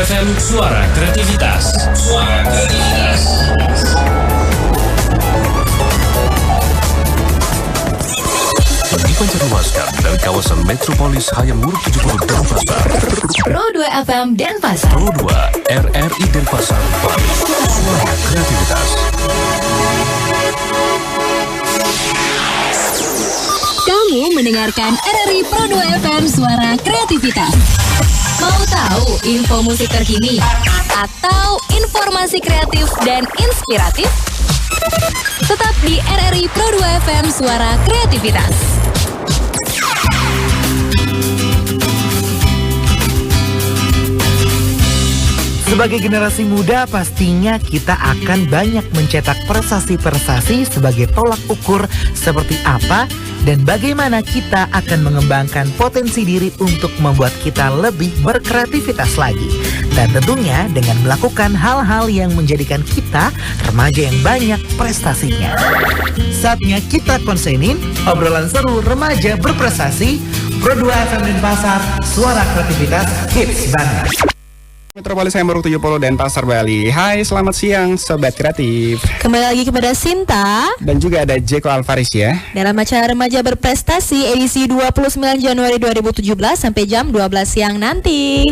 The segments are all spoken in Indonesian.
FM Suara Kreativitas. Suara Kreativitas. Dipancarluaskan dari kawasan Metropolis Hayam Wuruk 70 Denpasar. Pro 2 FM Denpasar. Pro 2 RRI Denpasar Bali. Suara Kreativitas. Kamu mendengarkan RRI Pro 2 FM Suara Kreativitas. Mau tahu info musik terkini atau informasi kreatif dan inspiratif? Tetap di RRI Pro 2 FM Suara Kreativitas. Sebagai generasi muda, pastinya kita akan banyak mencetak prestasi-prestasi sebagai tolak ukur seperti apa dan bagaimana kita akan mengembangkan potensi diri untuk membuat kita lebih berkreativitas lagi. Dan tentunya dengan melakukan hal-hal yang menjadikan kita remaja yang banyak prestasinya. Saatnya kita konsenin obrolan seru remaja berprestasi. Pro 2 FM Denpasar, Suara Kreativitas, hits banget. Metropolis Hayam Wuruk 70 Denpasar Bali. Hai, selamat siang Sobat Kreatif. Kembali lagi kepada Sinta dan juga ada Jeko Alvaris ya. dalam acara Remaja Berprestasi edisi 29 Januari 2017 sampai jam 12 siang nanti.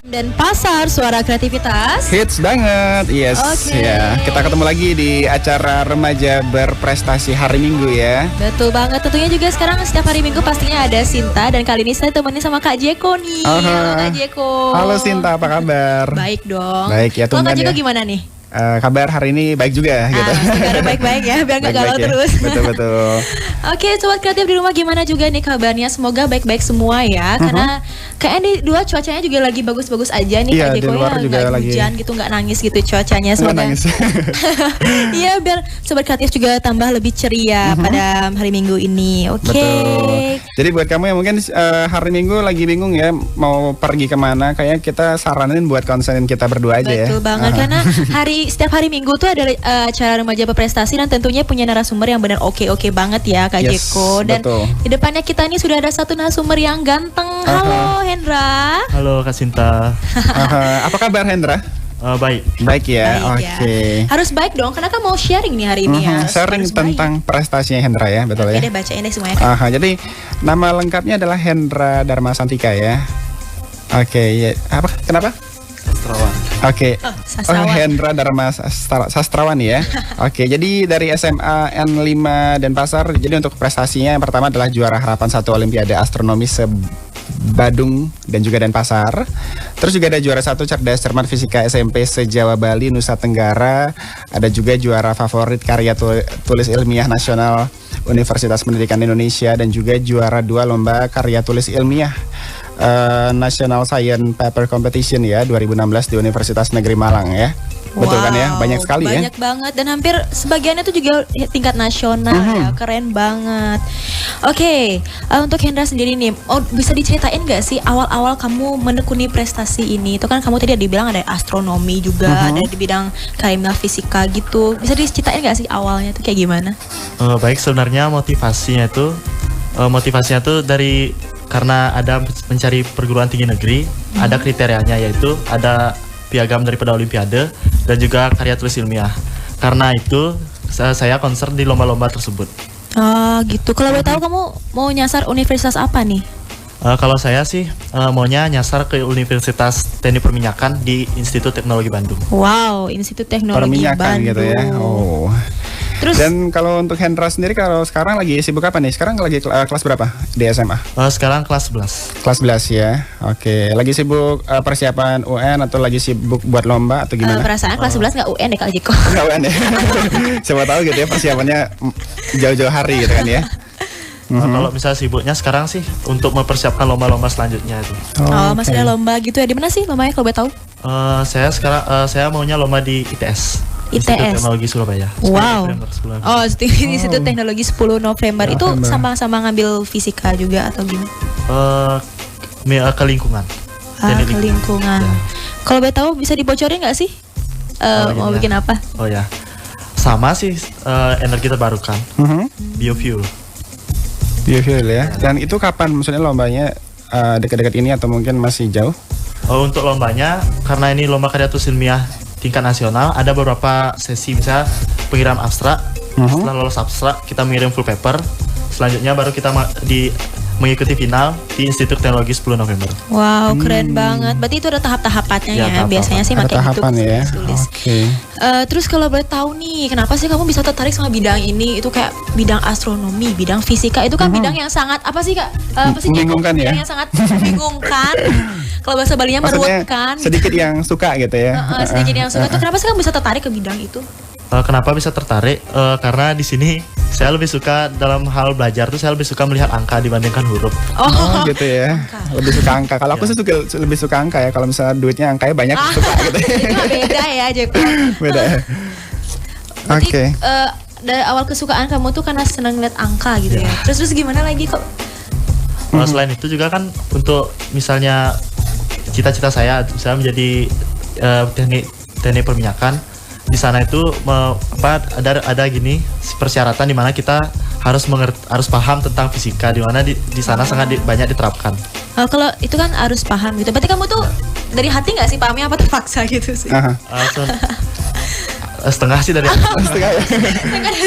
Dan Pasar Suara Kreativitas. Hits banget, yes. Oke. Ya, kita ketemu lagi di acara Remaja Berprestasi hari Minggu ya. Betul banget, tentunya juga sekarang setiap hari Minggu pastinya ada Sinta. Dan kali ini saya temenin sama Kak Jeko nih. Halo Kak Jeko. Halo Sinta, apa kabar? Baik dong. Baik ya, Kalau Kak tumben Jeko ya. gimana nih? Kabar hari ini baik juga gitu. Sekarang baik-baik ya, biar gak galau Baik-baik ya. terus. Betul-betul. Oke, Sobat Kreatif di rumah gimana juga nih kabarnya? Semoga baik-baik semua ya. Karena kayaknya di dua cuacanya juga lagi bagus-bagus aja nih. Iya, Kak di Jeko luar ya, juga nggak lagi. hujan gitu, nggak nangis gitu cuacanya. Nggak Semoga nangis. Iya, biar Sobat Kreatif juga tambah lebih ceria pada hari Minggu ini. Oke. Betul. Jadi buat kamu yang mungkin hari Minggu lagi bingung ya mau pergi kemana, kayaknya kita saranin buat konsenin kita berdua aja ya. Betul banget, karena setiap hari Minggu tuh ada acara Remaja Berprestasi dan tentunya punya narasumber yang benar oke banget ya Kak Yes, Jeko. Dan betul. di depannya kita ini sudah ada satu narasumber yang ganteng. Halo Hendra. Halo Kak Sinta. Apa kabar Hendra? Baik. Baik ya, Baik oke. ya. Harus baik dong, karena kan mau sharing nih hari ini ya. Sharing Harus tentang prestasinya Hendra ya, betul baik. ya. Oke deh, bacain deh semuanya Kak. Jadi nama lengkapnya adalah Hendra Dharma Santika ya. Oke, ya. Apa? Kenapa? Sastrawan. Oke. Sastrawan. Hendra Dharma Sastrawan ya. Oke, jadi dari SMA N5 Denpasar. Jadi untuk prestasinya yang pertama adalah juara harapan 1 Olimpiade Astronomi Badung dan juga Denpasar. Terus juga ada juara 1 cerdas cermat fisika SMP se-Jawa Bali Nusa Tenggara. Ada juga juara favorit karya tulis ilmiah nasional Universitas Pendidikan Indonesia dan juga juara 2 lomba karya tulis ilmiah National Science Paper Competition ya 2016 di Universitas Negeri Malang ya. Betul kan ya? Banyak sekali ya. Banyak banget dan hampir sebagiannya itu juga tingkat nasional ya. Keren banget. Oke, untuk Hendra sendiri nih, bisa diceritain nggak sih awal-awal kamu menekuni prestasi ini? Itu kan kamu tadi dibilang ada astronomi juga, ada di bidang kimia fisika gitu. Bisa diceritain nggak sih awalnya itu kayak gimana? Baik, sebenarnya motivasinya tuh dari karena ada mencari perguruan tinggi negeri, ada kriterianya yaitu ada piagam daripada Olimpiade dan juga karya tulis ilmiah. Karena itu saya concern di lomba-lomba tersebut. Oh gitu. Kalau boleh tahu kamu mau nyasar universitas apa nih? Kalau saya sih maunya nyasar ke Universitas Teknik Perminyakan di Institut Teknologi Bandung. Wow, Institut Teknologi Perminyakan Bandung. gitu ya. Oh. Terus Dan kalau untuk Hendra sendiri kalau sekarang lagi sibuk apa nih? Sekarang lagi kelas berapa di SMA? Sekarang kelas 11. Kelas 11 ya. Oke, lagi sibuk persiapan UN atau lagi sibuk buat lomba atau gimana? perasaan kelas 11 nggak UN deh Kak Jeko. Enggak UN ya. Siapa tahu gitu ya persiapannya jauh-jauh hari gitu kan ya. Kalau misalnya sibuknya sekarang sih untuk mempersiapkan lomba-lomba selanjutnya itu. Masih ada lomba gitu ya. Di mana sih lombanya kalau boleh tahu? Saya maunya lomba di ITS. Institut ITS. Teknologi Surabaya. Wow. 10 November, 10 November. Oh, Institut Teknologi 10 November. Itu sama-sama ngambil fisika juga atau gimana? Ke lingkungan. Teknik Ke lingkungan. Ya. Kalau boleh tahu bisa dibocorin nggak sih? Mau gini bikin ya. apa? Oh ya. Sama sih energi terbarukan. Biofuel. Biofuel ya. Dan itu kapan maksudnya lombanya dekat-dekat ini atau mungkin masih jauh? Untuk lombanya, karena ini lomba karya tulis ilmiah tingkat nasional, ada beberapa sesi, misalnya pengirim abstrak. Setelah lolos abstrak, kita mengirim full paper. Selanjutnya baru kita mengikuti final di Institut Teknologi 10 November. Wow, keren banget. Berarti itu ada tahap-tahapannya Ya, ya. tahap-tahapan. Biasanya sih Ada makin gitu tahapan ya. tulis. Oke. Terus kalau boleh tahu nih, kenapa sih kamu bisa tertarik sama bidang ini? Itu kayak bidang astronomi, bidang fisika. Itu kan bidang yang sangat apa sih Kak? Apa sih? Membingungkan ya? Bidang yang sangat membingungkan. Kalau bahasa Balinya Maksudnya meruwetkan. sedikit yang suka gitu ya. Sedikit yang suka. Itu kenapa sih kamu bisa tertarik ke bidang itu? Kenapa bisa tertarik? Karena di sini saya lebih suka dalam hal belajar tuh, saya lebih suka melihat angka dibandingkan huruf. Oh gitu ya. Lebih suka angka. Kalau aku sih lebih suka angka ya. Kalau misalnya duitnya angkanya banyak suka gitu. Itu mah beda ya, Jeko. Beda ya. Berarti, Oke. dari awal kesukaan kamu tuh karena senang lihat angka gitu ya. Terus gimana lagi kok? Selain itu juga kan untuk misalnya cita-cita saya menjadi teknik perminyakan. Di sana itu ada gini persyaratan di mana kita harus paham tentang fisika, di mana di sana sangat banyak diterapkan. Kalau itu kan harus paham gitu. Berarti kamu tuh dari hati nggak sih pahamnya apa terpaksa gitu sih? Setengah sih dari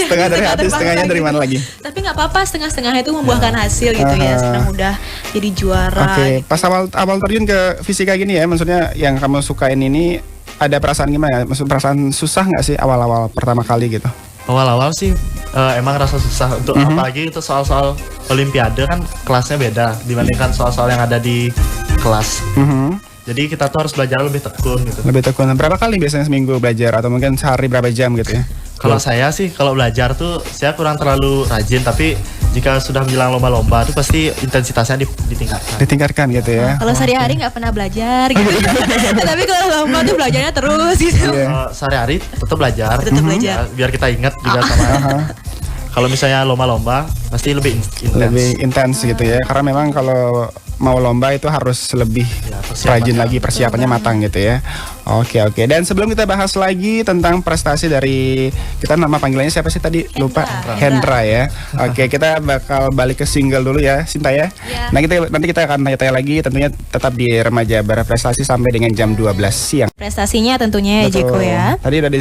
Setengah dari hati, setengahnya dari mana lagi? Tapi nggak apa-apa, setengah-setengahnya itu membuahkan hasil gitu ya. Sekarang udah jadi juara. Oke, pas awal terjun ke fisika gini ya, maksudnya yang kamu sukain ini ada perasaan gimana? Maksud perasaan susah nggak sih awal-awal pertama kali gitu? Awal-awal sih emang rasa susah untuk apalagi untuk soal-soal olimpiade kan kelasnya beda dibandingkan soal-soal yang ada di kelas. Jadi kita tuh harus belajar lebih tekun gitu. Lebih tekun. Berapa kali biasanya seminggu belajar atau mungkin sehari berapa jam gitu ya? Kalau saya sih kalau belajar tuh saya kurang terlalu rajin, tapi jika sudah menjelang lomba-lomba tuh pasti intensitasnya ditingkatkan. Ditingkatkan gitu ya. Kalau sehari-hari nggak pernah belajar gitu. Tapi kalau lomba tuh belajarnya terus gitu. Sehari-hari tetap belajar. Tetap belajar. Ya, biar kita ingat juga sama. Kalau misalnya lomba-lomba pasti lebih intens. Lebih intens gitu ya. Karena memang kalau mau lomba itu harus lebih rajin lagi, persiapannya matang gitu ya. Oke. Dan sebelum kita bahas lagi tentang prestasi dari, kita nama panggilannya siapa sih tadi? Lupa. Hendra ya. Oke, kita bakal balik ke single dulu ya, Sinta ya. Nah, nanti kita akan tanya-tanya lagi, tentunya tetap di Remaja Berprestasi sampai dengan jam 12 siang. Prestasinya tentunya ya Jeko ya. Tadi udah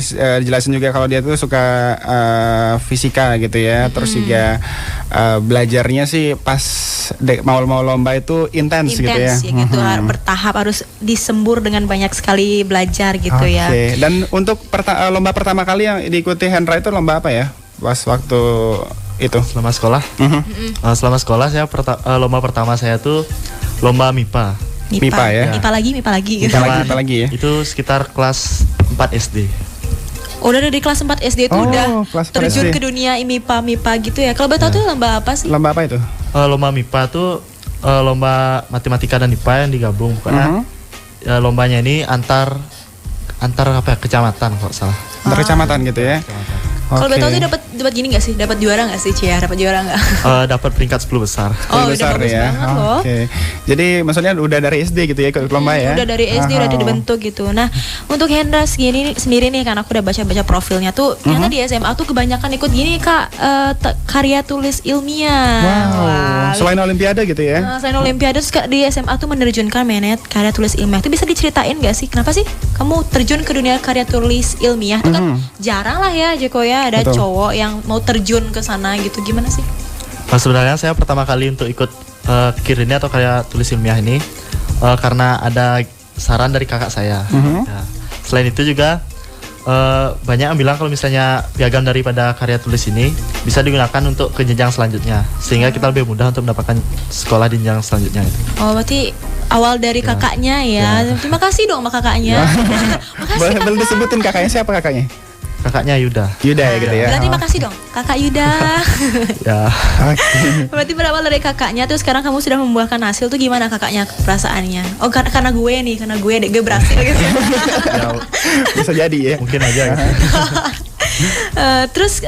dijelasin juga kalau dia tuh suka fisika gitu ya. Terus juga belajarnya sih pas mau lomba itu intens gitu ya. Gitu, bertahap, harus disembur dengan banyak sekali belajar gitu ya. Oke. Dan untuk lomba pertama kali yang diikuti Hendra itu lomba apa ya? Pas waktu itu Selama sekolah. Selama sekolah saya lomba pertama saya tuh lomba MIPA. MIPA ya. MIPA lagi gitu. MIPA lagi ya. Itu sekitar kelas 4 SD. Udah dari kelas 4 SD itu udah kelas 4 terjun SD. ke dunia MIPA gitu ya. Kalau betul tuh lomba apa sih? Lomba apa itu? Lomba MIPA tuh lomba matematika dan IPA yang digabung. Pokoknya lombanya ini antar apa ya, kecamatan kalau salah. Antar kecamatan gitu ya. Kalau betul tuh dapat gini nggak sih? Dapat juara nggak sih, Cia? Dapat juara nggak? Dapat peringkat 10 besar. Oh, besar udah bagus ya. banget loh. Oke. Jadi maksudnya udah dari SD gitu ya ikut lomba ya. Udah dari SD udah dibentuk gitu. Nah, untuk Hendra sendiri nih, kan aku udah baca-baca profilnya tuh, ternyata di SMA tuh kebanyakan ikut gini Kak, karya tulis ilmiah. Wow. Selain olimpiade gitu ya. Selain olimpiade, terus di SMA tuh menerjunkan menet karya tulis ilmiah. Itu bisa diceritain gak sih? Kenapa sih kamu terjun ke dunia karya tulis ilmiah? Itu kan jarang lah ya Jeko ya, ada Betul. cowok yang mau terjun ke sana gitu. Gimana sih? Sebenarnya saya pertama kali untuk ikut KIR ini atau karya tulis ilmiah ini karena ada saran dari kakak saya. Ya. Selain itu juga banyak yang bilang kalau misalnya piagam daripada karya tulis ini bisa digunakan untuk ke jenjang selanjutnya, sehingga kita lebih mudah untuk mendapatkan sekolah di jenjang selanjutnya itu. Oh, berarti awal dari kakaknya ya. Terima kasih dong sama kakaknya. Makasih Boleh kakak. disebutin kakaknya siapa kakaknya? Kakaknya Yuda. Yuda ya gitu ya. Berarti makasih dong Kakak Yuda. Ya. Oke. Berarti berawal dari kakaknya, terus sekarang kamu sudah membuahkan hasil tuh gimana kakaknya perasaannya? Oh, karena gue berhasil gitu. Ya, Bisa jadi ya. mungkin aja. Gitu. Terus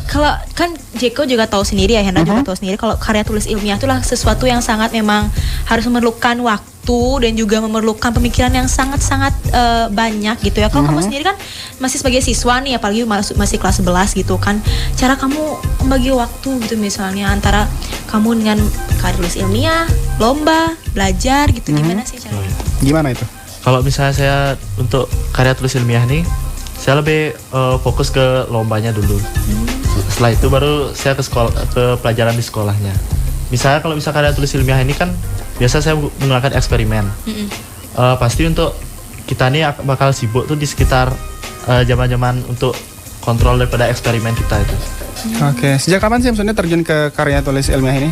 kalau kan Jeko juga tahu sendiri ya, Hendra juga tahu sendiri kalau karya tulis ilmiah itulah sesuatu yang sangat memang harus memerlukan waktu waktu dan juga memerlukan pemikiran yang sangat-sangat banyak gitu ya. Kalau kamu sendiri kan masih sebagai siswa nih, apalagi masih kelas 11 gitu kan. Cara kamu membagi waktu gitu misalnya antara kamu dengan karya tulis ilmiah, lomba, belajar gitu, gimana sih caranya? Gimana itu? Kalau misalnya saya untuk karya tulis ilmiah nih, saya lebih fokus ke lombanya dulu. Setelah itu baru saya ke pelajaran di sekolahnya. Misalnya kalau karya tulis ilmiah ini kan biasa saya menggunakan eksperimen. Pasti untuk kita nih bakal sibuk tuh di sekitar zaman-zaman untuk kontrol daripada eksperimen kita itu. Oke, sejak kapan sih maksudnya terjun ke karya tulis ilmiah ini?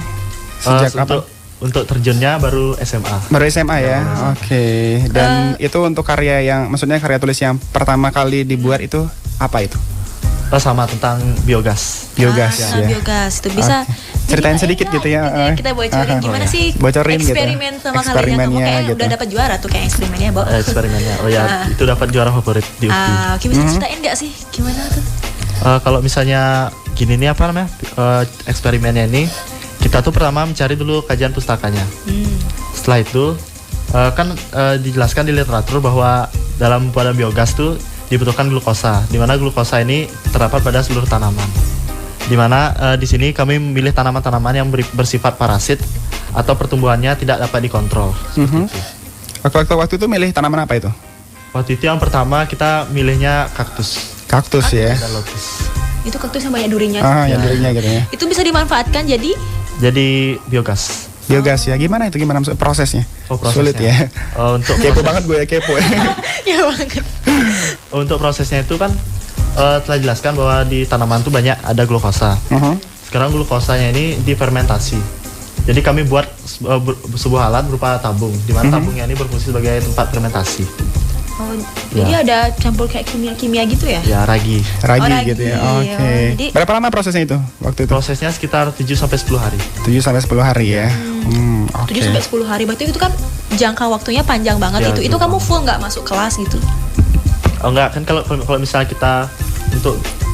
Sejak kapan? Untuk terjunnya baru SMA. Baru SMA ya. Oke. Dan itu untuk karya yang maksudnya karya tulis yang pertama kali dibuat itu apa itu? Sama tentang biogas. Biogas ya. Biogas itu bisa ceritain sedikit gitu ya. Kita bocorin gimana sih bocorin eksperimen gitu. sama kalian kamu kayak gitu. udah dapat juara tuh kayak eksperimennya, Bo. Eksperimennya. Oh ya, itu dapat juara favorit di UPI. Oke, bisa ceritain nggak sih gimana tuh? Kalau misalnya gini nih apa namanya? Eksperimennya ini kita tuh pertama mencari dulu kajian pustakanya. Setelah itu kan dijelaskan di literatur bahwa dalam pembuatan biogas tuh dibutuhkan glukosa, di mana glukosa ini terdapat pada seluruh tanaman. Di mana di sini kami memilih tanaman-tanaman yang bersifat parasit atau pertumbuhannya tidak dapat dikontrol. Waktu itu milih tanaman apa itu? Waktu itu yang pertama kita milihnya kaktus. Kaktus ya. Dan lotus. Itu kaktus yang banyak durinya. Yang durinya gitu ya. Itu bisa dimanfaatkan jadi biogas. Biogas ya. Gimana itu? Gimana prosesnya? Prosesnya. Sulit ya. Untuk kepo banget gue ya, kepo ya. ya banget. Untuk prosesnya itu kan telah jelaskan bahwa di tanaman itu banyak ada glukosa. Sekarang glukosanya ini difermentasi. Jadi kami buat sebuah alat berupa tabung, di mana tabungnya ini berfungsi sebagai tempat fermentasi. Jadi ada campur kayak kimia gitu ya? Ya, ragi gitu ya. Oke. Jadi, berapa lama prosesnya itu waktu itu? Prosesnya sekitar 7 sampai 10 hari. 7 sampai 10 hari ya. 7 sampai 10 hari. Berarti itu kan jangka waktunya panjang banget Ya, itu kamu full nggak masuk kelas gitu? Oh enggak, kan kalau misalnya kita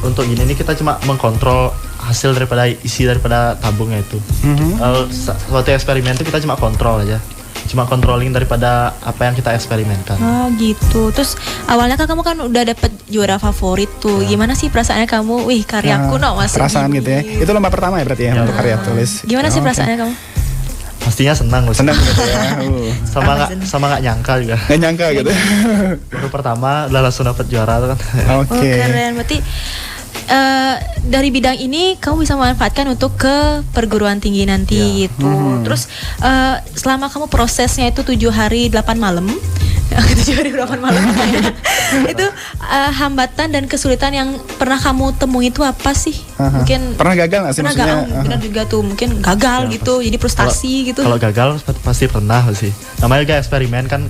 untuk gini nih kita cuma mengkontrol hasil daripada isi daripada tabungnya itu. Waktu eksperimen itu kita cuma kontrol aja. Cuma controlling daripada apa yang kita eksperimenkan. Oh gitu. Terus awalnya kan kamu kan udah dapet juara favorit tuh. Gimana sih perasaannya kamu? Wih, karyaku masuk perasaan gini. gitu ya. Itu lomba pertama ya berarti ya, untuk karya tulis. Gimana sih perasaannya kamu? Pastinya senang loh. Senang gitu ya. Sama nggak nyangka juga. Nggak nyangka gitu. Baru pertama udah langsung dapat juara tuh kan. Oke. Oh, keren. Berarti dari bidang ini kamu bisa memanfaatkan untuk ke perguruan tinggi nanti gitu. Terus selama kamu prosesnya itu 7 hari 8 malam 7 hari 8 malam itu hambatan dan kesulitan yang pernah kamu temui itu apa sih? Mungkin pernah gagal nggak sih maksudnya? Pernah juga tuh mungkin gagal gitu, jadi frustasi gitu. Kalau gagal pasti pernah sih. Namanya juga eksperimen kan.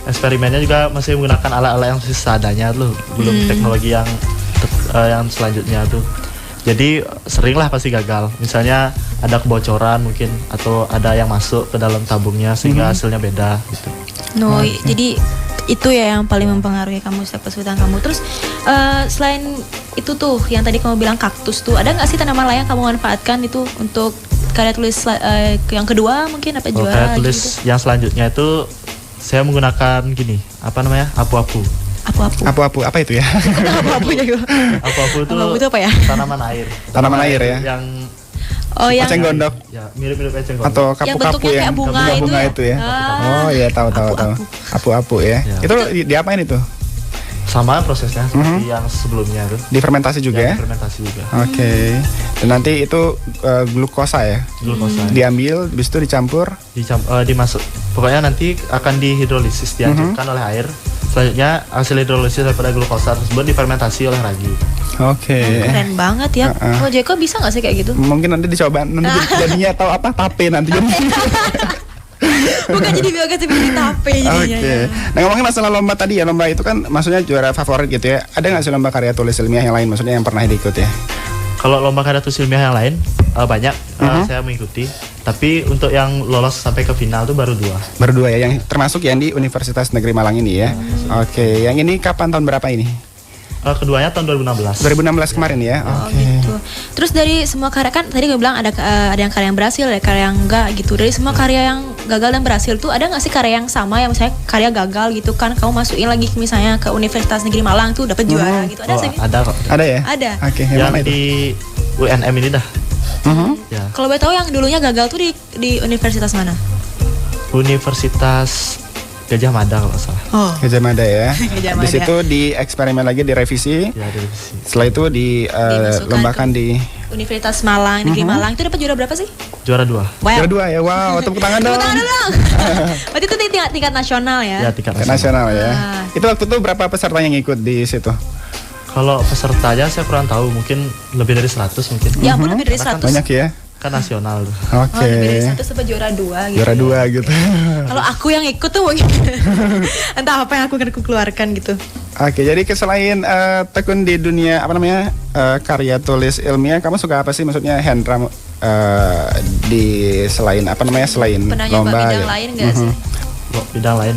Eksperimennya juga masih menggunakan alat-alat yang seadanya loh, belum teknologi yang selanjutnya tuh. Jadi sering lah pasti gagal. Misalnya ada kebocoran mungkin atau ada yang masuk ke dalam tabungnya sehingga hasilnya beda gitu. Jadi itu ya yang paling mempengaruhi kamu setiap kesulitan kamu. Terus selain itu tuh yang tadi kamu bilang kaktus tuh, ada nggak sih tanaman lain yang kamu manfaatkan itu untuk karya tulis yang kedua mungkin apa juara? Karya tulis gitu? Yang selanjutnya itu saya menggunakan gini, apa namanya? Apu-apu. Apu-apu apa itu ya? Apu-apunya gitu. Apu-apu itu apa ya? Tanaman air. Tanaman air ya. Yang eceng gondok. Ya, mirip-mirip eceng gondok. Atau yang kapu-kapu bentuknya yang kayak bunga itu ya. Oh iya, tahu. Apu-apu ya. Itu diapain itu? Sama prosesnya seperti yang sebelumnya tuh. Difermentasi juga ya? Difermentasi juga. Oke. Dan nanti itu glukosa ya? Glukosa. Diambil, habis itu dicampur? Dimasuk. Pokoknya nanti akan dihidrolisis, dihancurkan oleh air. Selanjutnya hasil hidrolisis daripada glukosa tersebut difermentasi oleh ragi. Oke. Keren banget ya. Oh Jeko bisa nggak sih kayak gitu? Mungkin nanti dicoba, nanti jadinya tahu apa tape nanti. Bukan jadi biogas tapi jadi tape jadinya. Oke. Nah ngomongin masalah lomba tadi ya, lomba itu kan maksudnya juara favorit gitu ya. Ada nggak sih lomba karya tulis ilmiah yang lain maksudnya yang pernah diikut ya? Kalau lomba karya tulis ilmiah yang lain banyak saya mengikuti. Tapi untuk yang lolos sampai ke final tuh baru 2. Baru 2 ya, yang termasuk yang di Universitas Negeri Malang ini ya. Oke, yang ini kapan tahun berapa ini? Keduanya tahun 2016. 2016 kemarin ya. Oke. Gitu. Terus dari semua karya kan tadi gue bilang ada yang karya yang berhasil, ada karya yang enggak gitu. Dari semua karya yang gagal dan berhasil tuh ada nggak sih karya yang sama yang misalnya karya gagal gitu kan kamu masukin lagi misalnya ke Universitas Negeri Malang tuh dapat juara gitu. Ada sih? Ada kok. Ada ya? Ada. Oke, Yang mana itu? di UNM ini dah. Ya. Kalau boleh tahu yang dulunya gagal tuh di universitas mana? Universitas Gajah Mada kalau nggak salah. Oh. Gajah Mada ya. Gajah Di Mada. situ di eksperimen lagi, direvisi. Ya dari sisi. Setelah itu dilombakan di Universitas Malang, Negeri Malang itu dapat juara berapa sih? Juara 2. Wow. juara 2 ya. Wow, tepuk tangan dong. Tepuk tangan dong. Berarti itu tingkat nasional ya? Ya tingkat Ke nasional. nasional ya. Ah. Itu waktu itu berapa peserta yang ikut di situ? Kalau pesertanya saya kurang tahu, mungkin lebih dari 100 mungkin. Ya ampun lebih dari 100. Banyak ya. Kan nasional tuh. Oke. Oh, lebih dari 100 sampai juara 2 gitu. Juara 2 gitu. Kalau aku yang ikut tuh mungkin entah apa yang aku akan keluarkan gitu. Oke, jadi selain tekun di dunia apa namanya karya tulis ilmiah, kamu suka apa sih? Maksudnya Hendra di selain apa namanya selain Pernah nyoba lomba bidang gitu. lain gak sih? Bidang lain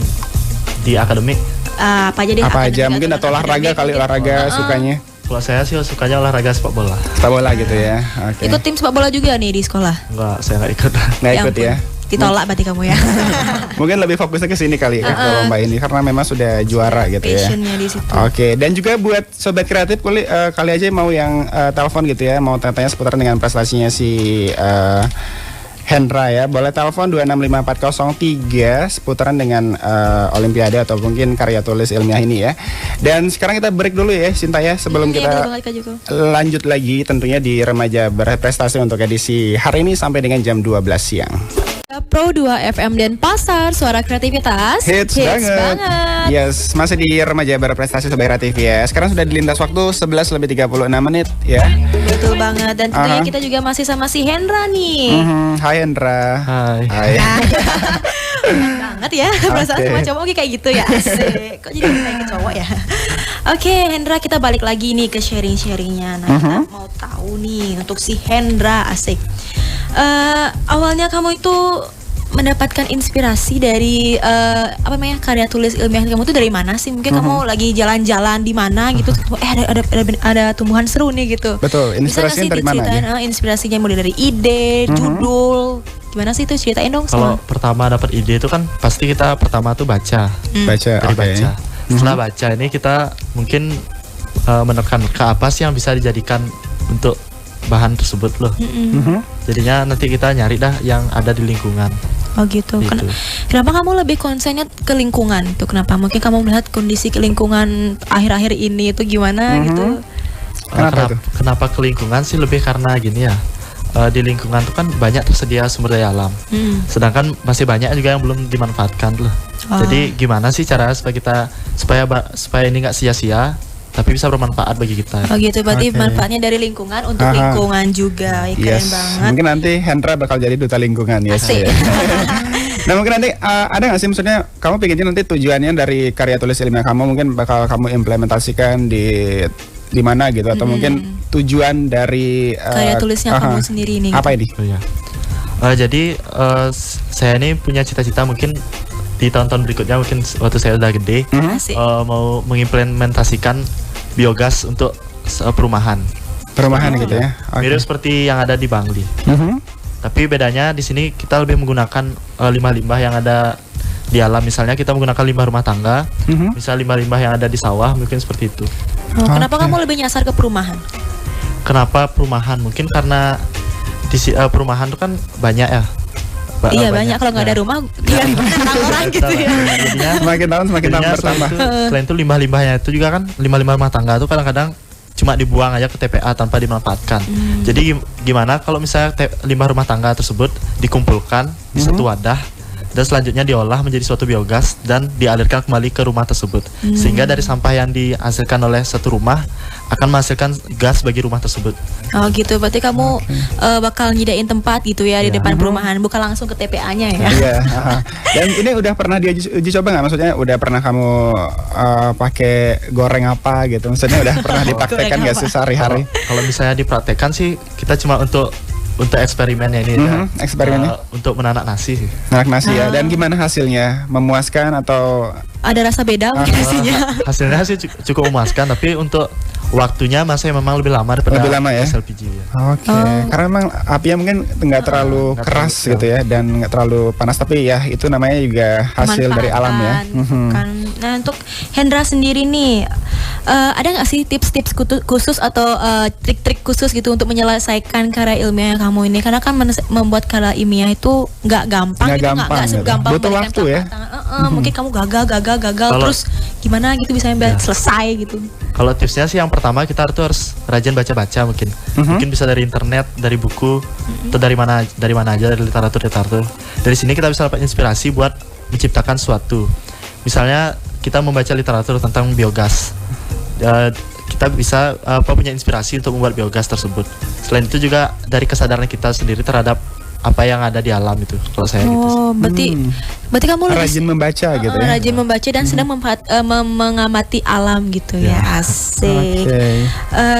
di akademik. Apa aja deh? Apa akademik aja? Mungkin atau olahraga akademik kali gitu. olahraga sukanya Kalau saya sih sukanya olahraga sepak bola. sepak bola gitu ya. Oke. Ikut tim sepak bola juga nih di sekolah. Enggak, saya nggak ikut. Nggak ikut ampun. ya. Ditolak berarti kamu ya. Mungkin lebih fokusnya ke sini kali ya ke lomba ini karena memang sudah juara gitu ya. Passionnya di situ. Oke, dan juga buat sobat kreatif kali aja mau yang telepon gitu ya, mau tanya seputar dengan prestasinya si Hendra ya, boleh telepon 265403 seputaran dengan Olimpiade atau mungkin karya tulis ilmiah ini ya. Dan sekarang kita break dulu ya, Sinta ya, sebelum Iya, kita betul banget, Kak Joko. lanjut lagi tentunya di Remaja Berprestasi untuk edisi hari ini sampai dengan jam 12 siang. Pro 2 FM dan Pasar Suara Kreativitas. Hits banget. Yes, masih di Remaja Berprestasi Sobat Kreatif ya. Sekarang sudah di lintas waktu 11:36 ya. Betul banget. Dan tentunya Aha. kita juga masih sama si Hendra nih. Hai Hendra. Hai. Hai. Banget ya. Perasaan Oke. semua cowok kayak gitu ya. Asik. Kok jadi kayak ke cowok ya? Oke, Hendra, kita balik lagi nih ke sharing-sharingnya. Nah, kita mau tahu nih untuk si Hendra, asik. Awalnya kamu itu mendapatkan inspirasi dari apa namanya karya tulis ilmiah kamu tuh dari mana sih? Mungkin kamu lagi jalan-jalan di mana gitu, ada tumbuhan seru nih gitu. Betul, Bisa nggak inspirasinya sih dari mana diceritain, aja? inspirasinya mulai dari ide, judul, gimana sih itu ceritain dong Kalau semua. pertama dapat ide itu kan pasti kita pertama tuh baca. Baca, Dari oke. baca. Setelah baca ini kita mungkin menekan ke apa sih yang bisa dijadikan untuk bahan tersebut loh. Jadinya nanti kita nyari dah yang ada di lingkungan. Oh gitu. Gitu. Kenapa kamu lebih konsennya ke lingkungan itu? Kenapa? Mungkin kamu melihat kondisi ke lingkungan akhir-akhir ini itu gimana gitu? Kenapa tuh? Kenapa ke lingkungan sih lebih karena gini ya. Di lingkungan tuh kan banyak tersedia sumber daya alam. Sedangkan masih banyak juga yang belum dimanfaatkan loh. Jadi gimana sih cara supaya ini nggak sia-sia tapi bisa bermanfaat bagi kita. Oh gitu. Berarti Oke. manfaatnya dari lingkungan untuk Aha. lingkungan juga. Ya, keren Yes, banget. mungkin nanti Hendra bakal jadi duta lingkungan ya. Asik. Nah mungkin nanti ada nggak sih maksudnya kamu pinginnya nanti tujuannya dari karya tulis ilmiah kamu mungkin bakal kamu implementasikan di mana gitu atau mungkin tujuan dari Karya tulisnya kamu sendiri ini. Apa ini? Oh, iya. Jadi saya ini punya cita-cita mungkin di tahun-tahun berikutnya mungkin waktu saya udah gede Asik. mau mengimplementasikan biogas untuk perumahan. Perumahan gitu ya. Oke. Mirip seperti yang ada di Bangli. Mhm. Tapi bedanya di sini kita lebih menggunakan limbah-limbah yang ada di alam. Misalnya kita menggunakan limbah rumah tangga, Mhm. misal limbah-limbah yang ada di sawah, mungkin seperti itu. Oh, kenapa Oke. kamu lebih nyasar ke perumahan? Kenapa perumahan? Mungkin karena perumahan itu kan banyak ya. Iya banyak. Kalau nggak ada rumah, tinggal di mana orang gitu ya. Jadinya, Semakin tahun semakin jadinya bertambah. selain itu limbah-limbahnya itu juga kan limbah-limbah rumah tangga itu kadang-kadang cuma dibuang aja ke TPA tanpa dimanfaatkan. Jadi gimana kalau misalnya limbah rumah tangga tersebut dikumpulkan di satu wadah dan selanjutnya diolah menjadi suatu biogas dan dialirkan kembali ke rumah tersebut. Sehingga dari sampah yang dihasilkan oleh satu rumah akan menghasilkan gas bagi rumah tersebut. Oh gitu, berarti kamu bakal nyediain tempat gitu ya di depan perumahan, bukan langsung ke TPA-nya ya? Iya. Aha. Dan ini udah pernah uji coba nggak? Maksudnya udah pernah kamu pakai goreng apa gitu? Maksudnya udah pernah dipraktekkan nggak sih sehari-hari? Kalau misalnya dipraktekkan sih kita cuma untuk untuk eksperimennya ini eksperimennya. untuk menanak nasi sih. Anak nasi ya. Dan gimana hasilnya? Memuaskan atau Ada rasa beda mungkin hasilnya. Hasilnya sih cukup memuaskan, tapi untuk waktunya masih memang lebih lama daripada Lebih lama ya? SLPG ya. Oke, karena memang apinya mungkin nggak terlalu nggak keras terlalu, gitu ya, dan nggak terlalu panas, tapi ya itu namanya juga hasil dari alam ya. Pemanfaatan, kan. Nah untuk Hendra sendiri nih, ada nggak sih tips-tips khusus atau trik-trik khusus gitu untuk menyelesaikan karya ilmiah kamu ini? Karena kan membuat karya ilmiah itu nggak gampang, Nggak gitu, gampang, gitu. segampang Butuh memberikan waktu ya. telapak tangan. Mungkin kamu gagal, Kalau- terus gimana gitu bisa biar selesai gitu. Kalau tipsnya sih yang pertama kita tuh harus rajin baca-baca mungkin. Mungkin bisa dari internet, dari buku, atau dari mana aja, dari literatur. Dari sini kita bisa dapat inspirasi buat menciptakan suatu. Misalnya kita membaca literatur tentang biogas. Kita bisa punya inspirasi untuk membuat biogas tersebut. Selain itu juga dari kesadaran kita sendiri terhadap apa yang ada di alam itu. Kalau saya gitu sih. Oh, berarti kamu lebih Rajin membaca gitu ya. rajin membaca dan sedang mengamati alam gitu ya. Asik. Oke.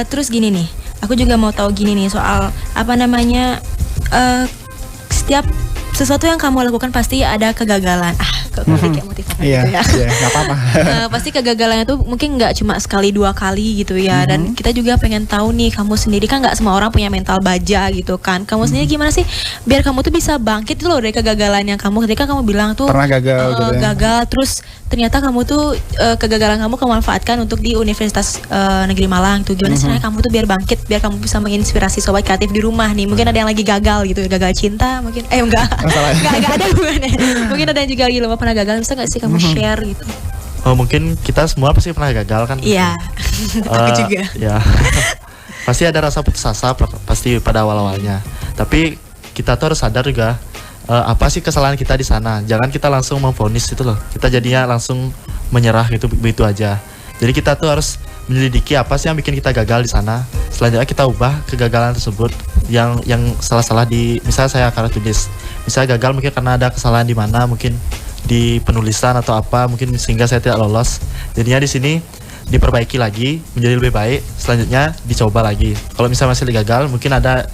Terus gini nih, aku juga mau tahu gini nih soal apa namanya, setiap sesuatu yang kamu lakukan pasti ada kegagalan. Kok kayak motivasi Iya, gitu ya. iya, nggak apa-apa. Pasti kegagalannya tuh mungkin nggak cuma sekali 2 kali gitu ya. Dan kita juga pengen tahu nih, kamu sendiri kan nggak semua orang punya mental baja gitu kan. Kamu sendiri gimana sih biar kamu tuh bisa bangkit loh dari kegagalan yang kamu ketika kamu bilang tuh Pernah gagal gitu ya. gagal, terus ternyata kamu tuh kegagalan kamu manfaatkan untuk di Universitas Negeri Malang tuh. Gimana sih kamu tuh biar bangkit, biar kamu bisa menginspirasi sobat kreatif di rumah nih. Mungkin ada yang lagi gagal gitu, gagal cinta mungkin. Enggak ada hubungannya. Mungkin ada yang juga lagi lomba pernah gagal, bisa nggak sih kamu share gitu? Oh, mungkin kita semua pasti pernah gagal kan? Iya. Aku juga. Ya. Pasti ada rasa putus asa pasti pada awal-awalnya. Tapi kita tuh harus sadar juga apa sih kesalahan kita di sana. Jangan kita langsung memvonis itu loh. Kita jadinya langsung menyerah gitu begitu aja. Jadi kita tuh harus menyelidiki apa sih yang bikin kita gagal di sana. Selanjutnya kita ubah kegagalan tersebut yang salah-salah di, misalnya saya karya tulis. Misalnya gagal mungkin karena ada kesalahan di mana, mungkin di penulisan atau apa, mungkin sehingga saya tidak lolos. Jadinya di sini diperbaiki lagi menjadi lebih baik. Selanjutnya dicoba lagi. Kalau misalnya masih gagal, mungkin ada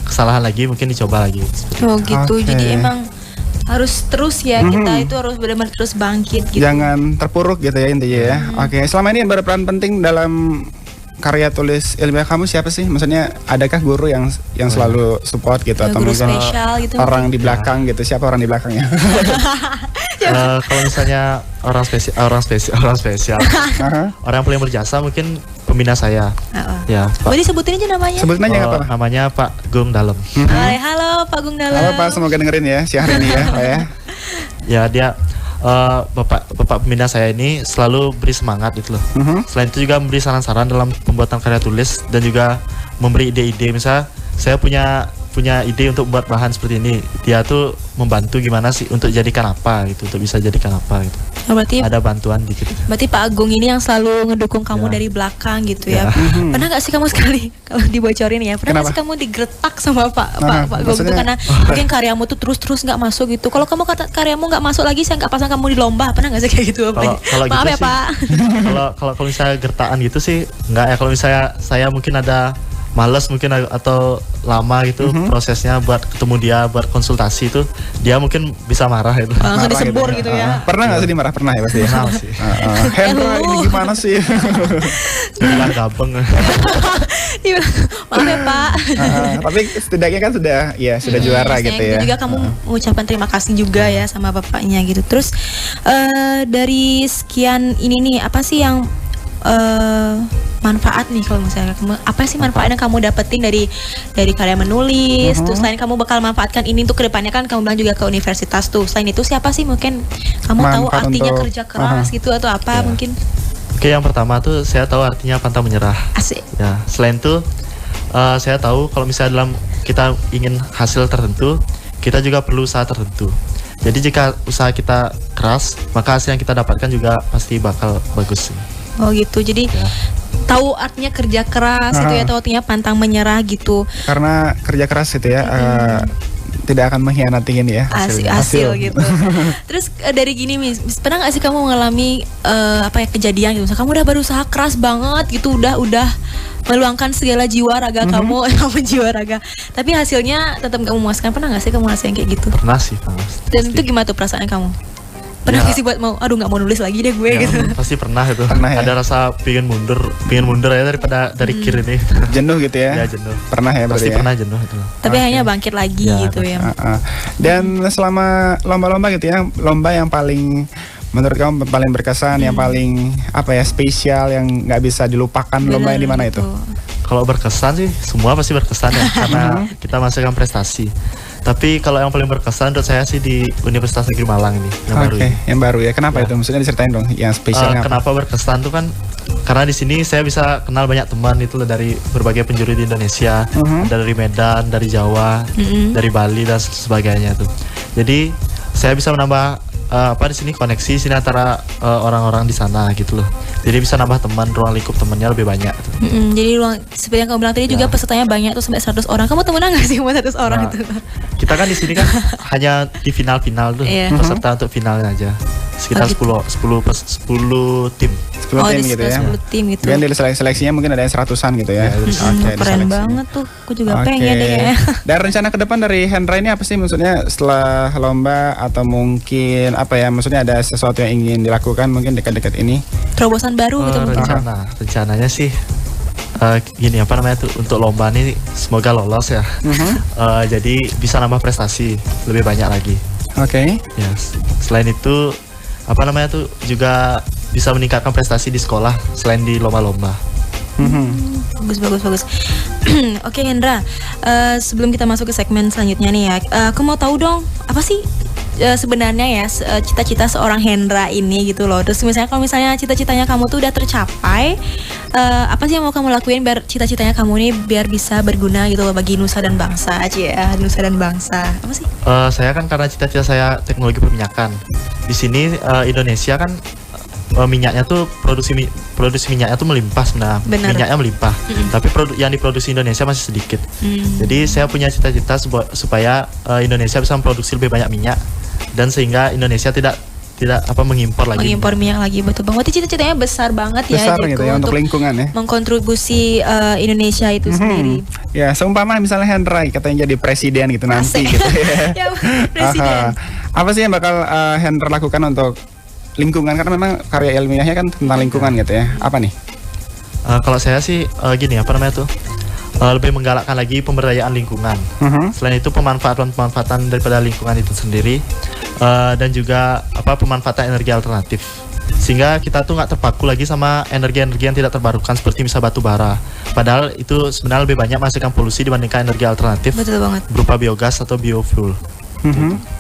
kesalahan lagi, mungkin dicoba lagi. Oh gitu. Oke. Jadi emang harus terus ya, kita itu harus benar-benar terus bangkit gitu. Jangan terpuruk gitu ya intinya ya. Oke, selama ini yang berperan penting dalam karya tulis ilmiah kamu siapa sih? Maksudnya adakah guru yang selalu support gitu, atau Guru mungkin spesial gitu. orang di belakang gitu? Siapa orang di belakangnya? Kalau misalnya orang spesial, orang yang paling berjasa mungkin pembina saya. Ya, Pak. Boleh sebutin aja namanya. Sebutin aja nggak apa-apa. Namanya Pak Gung Dalem. Hai, halo Pak Gung Dalam. Halo Pak, semoga dengerin ya siang hari ini ya Pak ya. Ya, dia bapak pembina saya ini selalu beri semangat gitu loh. Selain itu juga memberi saran-saran dalam pembuatan karya tulis dan juga memberi ide-ide. Misalnya saya punya ide untuk buat bahan seperti ini, dia tuh membantu gimana sih untuk jadikan apa gitu, untuk bisa jadikan apa gitu. Oh, berarti Bantuan dikit. Berarti Pak Agung ini yang selalu ngedukung kamu Ya. dari belakang gitu ya. Ya. Pernah nggak sih kamu sekali kalau dibocorin ya? Pernah nggak sih kamu digertak sama Pak Agung itu maksudnya- karena mungkin karyamu tuh terus nggak masuk gitu. Kalau kamu kata karyamu nggak masuk lagi, saya nggak pasang kamu di lomba. Pernah nggak sih kayak gitu? Kalau Maaf gitu ya sih, Pak. kalau misalnya gertaan gitu sih enggak ya. Kalau misalnya saya mungkin ada males mungkin atau lama gitu prosesnya buat ketemu dia, buat konsultasi itu, dia mungkin bisa marah itu. Langsung Marah disembur gitu ya. Pernah nggak sih dimarah? Pernah ya pasti ya. Pernah sih. Hendra ini gimana sih? Jadi kan gabeng. Dia bilang, maaf ya Pak. Tapi setidaknya kan sudah juara Sayang, gitu ya. itu juga kamu mengucapkan terima kasih juga ya sama bapaknya gitu. Terus dari sekian ini nih, apa sih yang manfaat nih kalau misalnya kamu, apa sih manfaat yang kamu dapetin dari karya menulis? Terus selain kamu bakal manfaatkan ini untuk kedepannya, kan kamu bilang juga ke universitas tuh. Selain itu siapa sih mungkin kamu tahu Manfaat artinya untuk- kerja keras gitu atau apa mungkin? Oke, yang pertama tuh saya tahu artinya pantang menyerah. Asik. Ya, selain itu saya tahu kalau misalnya dalam kita ingin hasil tertentu, kita juga perlu usaha tertentu. Jadi jika usaha kita keras, maka hasil yang kita dapatkan juga pasti bakal bagus. Oh gitu. Jadi tahu artinya kerja keras itu ya, tahu artinya pantang menyerah gitu. Karena kerja keras gitu ya. tidak akan mengkhianati ini ya. Hasil gitu. Terus dari gini Miss, pernah nggak sih kamu mengalami kejadian gitu? Misalnya kamu udah berusaha keras banget gitu, udah meluangkan segala jiwa raga kamu jiwa raga, tapi hasilnya tetap nggak memuaskan. Pernah nggak sih kamu ngerasain kayak gitu? Pernah sih, Mas. Dan itu gimana tuh perasaan kamu? Pernah nggak sih buat nggak mau nulis lagi deh gue gitu? Pasti pernah itu. Pernah ya? Ada rasa pingin mundur ya daripada dari kir ini. Jenuh gitu ya? Ya jenuh. Pernah ya berarti Pasti ya? pernah jenuh itu. Tapi hanya bangkit lagi Ya, gitu ya. Dan selama lomba-lomba gitu ya, lomba yang paling menurut kamu paling berkesan, yang paling spesial, yang nggak bisa dilupakan, lomba yang di mana itu? Kalau berkesan sih semua pasti berkesan ya karena kita menghasilkan prestasi. Tapi kalau yang paling berkesan menurut saya sih di Universitas Negeri Malang ini yang baru. Oke, ini. yang baru ya. Kenapa Ya. itu? Maksudnya diceritain dong yang spesialnya apa? Kenapa berkesan tuh kan karena di sini saya bisa kenal banyak teman itu dari berbagai penjuru di Indonesia, ada dari Medan, dari Jawa, dari Bali dan sebagainya tuh. Jadi saya bisa menambah di sini koneksi sini antara orang-orang di sana gitu loh. Jadi bisa nambah teman, ruang lingkup temannya lebih banyak tuh. Jadi seperti yang kamu bilang tadi juga pesertanya banyak tuh sampai 100 orang. Kamu temenan nggak sih sama 100 orang Nah, itu? Kita kan di sini kan hanya di final-final tuh, Iya. peserta untuk finalnya aja. Sekitar 10 tim. 10 tim gitu ya. 10 tim gitu. Dan dari seleksinya mungkin ada yang 100-an gitu ya. Ya, dari Oke, Keren diseleksi. banget tuh. Aku juga Oke. pengen deh kayaknya. Dan rencana ke depan dari Hendra ini apa sih, maksudnya setelah lomba, atau mungkin maksudnya ada sesuatu yang ingin dilakukan mungkin dekat-dekat ini? Terobosan baru gitu mungkin. Rencananya sih gini untuk lomba nih semoga lolos ya. Jadi bisa nambah prestasi lebih banyak lagi. Oke. Ya, selain itu juga bisa meningkatkan prestasi di sekolah selain di lomba-lomba. Bagus. Oke Hendra, sebelum kita masuk ke segmen selanjutnya nih ya, aku mau tahu dong apa sih sebenarnya ya cita-cita seorang Hendra ini gitu loh. Terus kalau misalnya cita-citanya kamu tuh udah tercapai, apa sih yang mau kamu lakuin biar cita-citanya kamu ini biar bisa berguna gitu loh bagi nusa dan bangsa aja ya, nusa dan bangsa. Apa sih? Saya kan karena cita-cita saya teknologi perminyakan. Di sini Indonesia kan minyaknya tuh produksi minyaknya tuh melimpah sebenarnya. Benar. Minyaknya melimpah. Tapi yang diproduksi Indonesia masih sedikit. Jadi saya punya cita-cita supaya Indonesia bisa memproduksi lebih banyak minyak dan sehingga Indonesia tidak mengimpor lagi. Mengimpor minyak lagi, betul banget. Berarti cita-citanya besar banget ya, Besar Jeko, gitu ya untuk lingkungan ya. mengkontribusi Indonesia itu sendiri. Ya, seumpama misalnya Hendra katanya jadi presiden gitu nanti Asik. gitu ya. Ya, presiden. Apa sih yang bakal Hendra lakukan untuk lingkungan, karena memang karya ilmiahnya kan tentang lingkungan gitu ya. Apa nih? Kalau saya sih lebih menggalakkan lagi pemberdayaan lingkungan. Selain itu pemanfaatan daripada lingkungan itu sendiri, dan juga pemanfaatan energi alternatif. Sehingga kita tuh nggak terpaku lagi sama energi-energi yang tidak terbarukan seperti misal batu bara. Padahal itu sebenarnya lebih banyak menghasilkan polusi dibandingkan energi alternatif Betul banget. berupa biogas atau biofuel.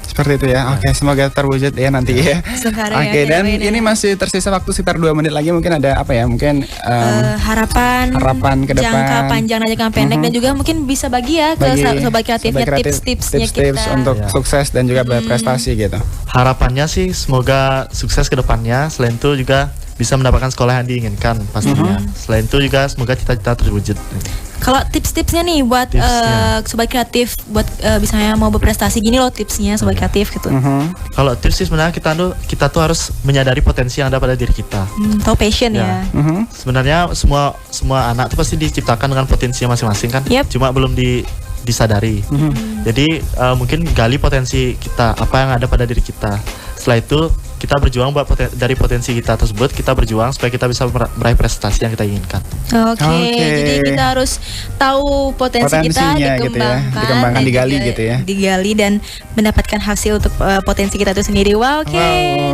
Seperti itu ya. Oke, semoga terwujud ya nanti ya. Sekarang ya, Oke, dan doain ya. ini masih tersisa waktu sekitar 2 menit lagi. Mungkin ada mungkin Harapan ke depan. jangka panjang dan jangka pendek, dan juga mungkin bisa bagi ya ke sobat kreatifnya tips-tipsnya tips-tips kita. untuk Ya. sukses dan juga berprestasi gitu. Harapannya sih semoga sukses ke depannya. Selain itu juga bisa mendapatkan sekolah yang diinginkan pastinya. Selain itu juga semoga cita-cita terwujud. Kalau tips-tipsnya nih buat Tipsnya. sobat kreatif, buat misalnya mau berprestasi, gini loh tipsnya sobat kreatif gitu. Kalau tips sih sebenarnya kita tuh harus menyadari potensi yang ada pada diri kita. Tahu passion Ya. ya. Sebenarnya semua anak tuh pasti diciptakan dengan potensinya masing-masing kan. Yep. Cuma belum disadari. Jadi mungkin gali potensi kita, apa yang ada pada diri kita. Setelah itu kita berjuang dari potensi kita tersebut, kita berjuang supaya kita bisa meraih prestasi yang kita inginkan. Oke, jadi kita harus tahu potensi kita, Potensinya gitu ya. Dikembangkan, dan digali juga gitu ya. digali dan mendapatkan hasil untuk potensi kita itu sendiri. Wah, oke.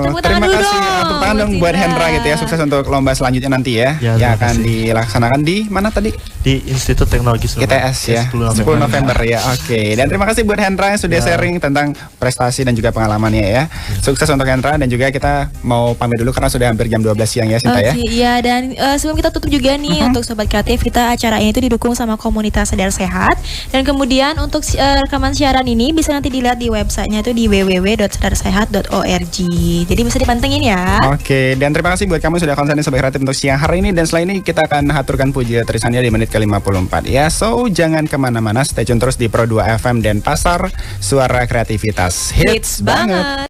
Tepuk tangan Terima dulu kasih. dong. Tepuk tangan dong buat Hendra gitu ya. Sukses untuk lomba selanjutnya nanti ya. Ya, yang terima akan kasih. dilaksanakan di mana tadi? Di Institut Teknologi Surabaya. ITS ya. 10 10 November ya. Oke. Dan terima kasih buat Hendra yang sudah sharing tentang prestasi dan juga pengalamannya ya. Sukses untuk Hendra dan juga juga kita mau pamit dulu karena sudah hampir jam 12 siang ya Sinta ya. Oke, iya, dan sebelum kita tutup juga nih untuk Sobat Kreatif, kita acara ini tuh didukung sama komunitas Sadar Sehat. Dan kemudian untuk rekaman siaran ini bisa nanti dilihat di websitenya tuh di www.sadarsehat.org. Jadi bisa dipantengin ya. Oke, dan terima kasih buat kamu sudah konsen Sobat Kreatif untuk siang hari ini. Dan setelah ini kita akan haturkan puji terusannya di menit ke-54 ya. So, jangan kemana-mana, stay tune terus di Pro 2 FM dan Pasar, suara kreativitas. Hits banget.